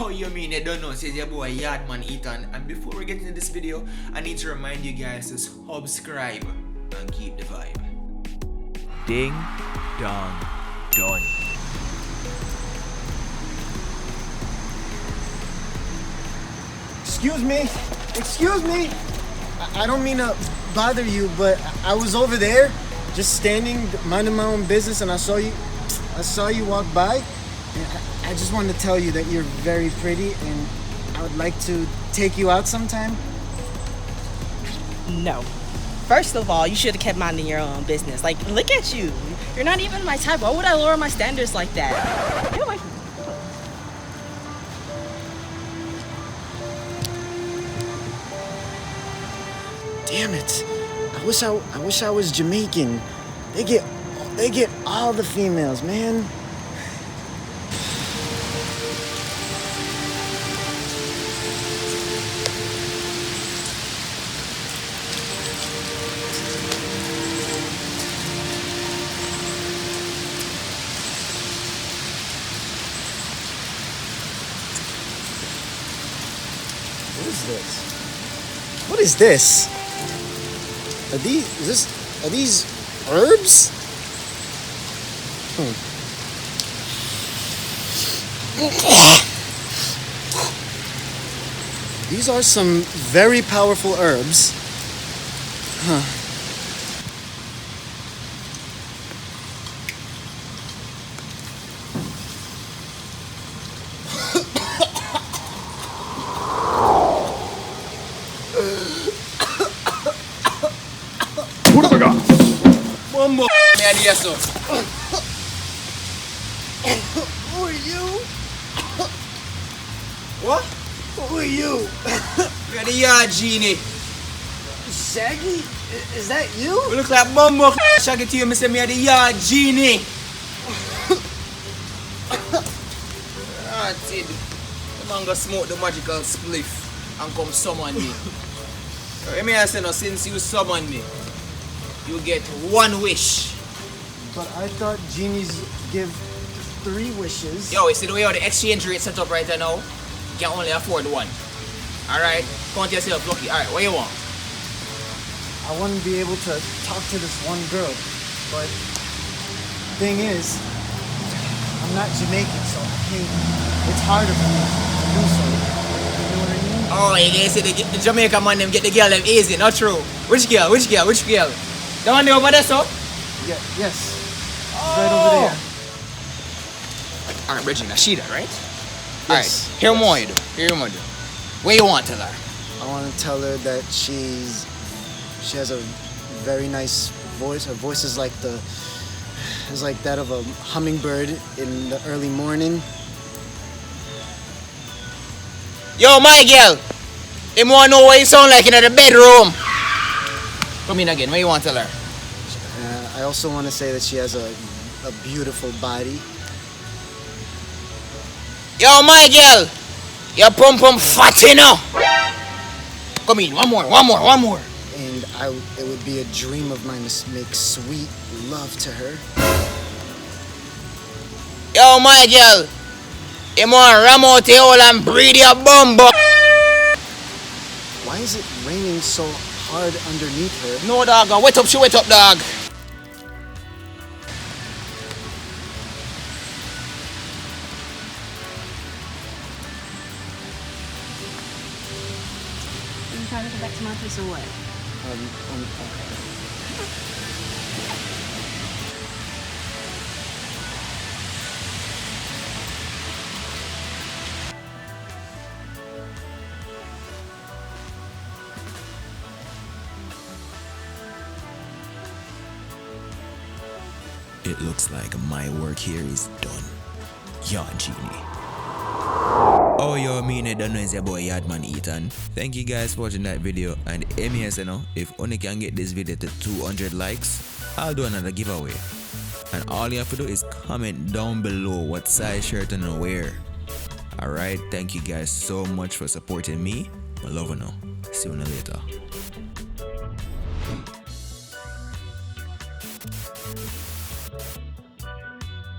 Oh, you mean you don't know? Says your boy Yaadman Etan. And before we get into this video, I need to remind you guys to subscribe and keep the vibe. Ding dong done. Excuse me. I don't mean to bother you, but I was over there, just standing, minding my own business, and I saw you walk by. And I just wanted to tell you that you're very pretty, and I would like to take you out sometime. No. First of all, you should have kept minding your own business. Like, look at you. You're not even my type. Why would I lower my standards like that? Get away from me. Damn it! I wish I was Jamaican. They get all the females, man. What is this? Are these herbs? These are some very powerful herbs. What have I got? One more man, yes sir. Who are you? What? Who are you? We are the Yaad Genie. Shaggy? Is that you? We look like bumbo shaggy to you, me say me are the Yaad Genie. That's it. The man go smoke the magical spliff and come summon me. Let me ask you now, since you summon me, you get one wish. But I thought genies give 3 wishes. Yo, you see the way how the exchange rate set up right now? You can only afford one. Alright? Count yourself lucky. Alright, what you want? I want to be able to talk to this one girl, but thing is, I'm not Jamaican, so it's harder for me to do so. You know what I mean? Oh, you guys say the Jamaican man them get the girl them easy, not true. Which girl? The one over there, so? Yeah, yes. Right over there. Alright, Regina, she that, right? Yes. Alright, hear more you do. What you want to tell her? I want to tell her that she has a very nice voice. Her voice is like that of a hummingbird in the early morning. Yo, my girl! You want to know what you sound like in the bedroom? Come in again, what you want to tell her? I also want to say that she has a beautiful body. Yo, my girl! Your pum fat, you know? Come in, one more. And it would be a dream of mine to make sweet love to her. Yo, my girl! You want to ram out your hole and breed your bumbo? Why is it raining so hard underneath her? No, dog. Wet up, dog. You trying to go back to my place or what? It looks like my work here is done. Yaad Genie. Oh, yo, me and don't know is your boy Yaadman Etan. Thank you guys for watching that video. And MES, you know, if only can get this video to 200 likes, I'll do another giveaway. And all you have to do is comment down below what size shirt and wear. Alright, thank you guys so much for supporting me. I love you now. See you later.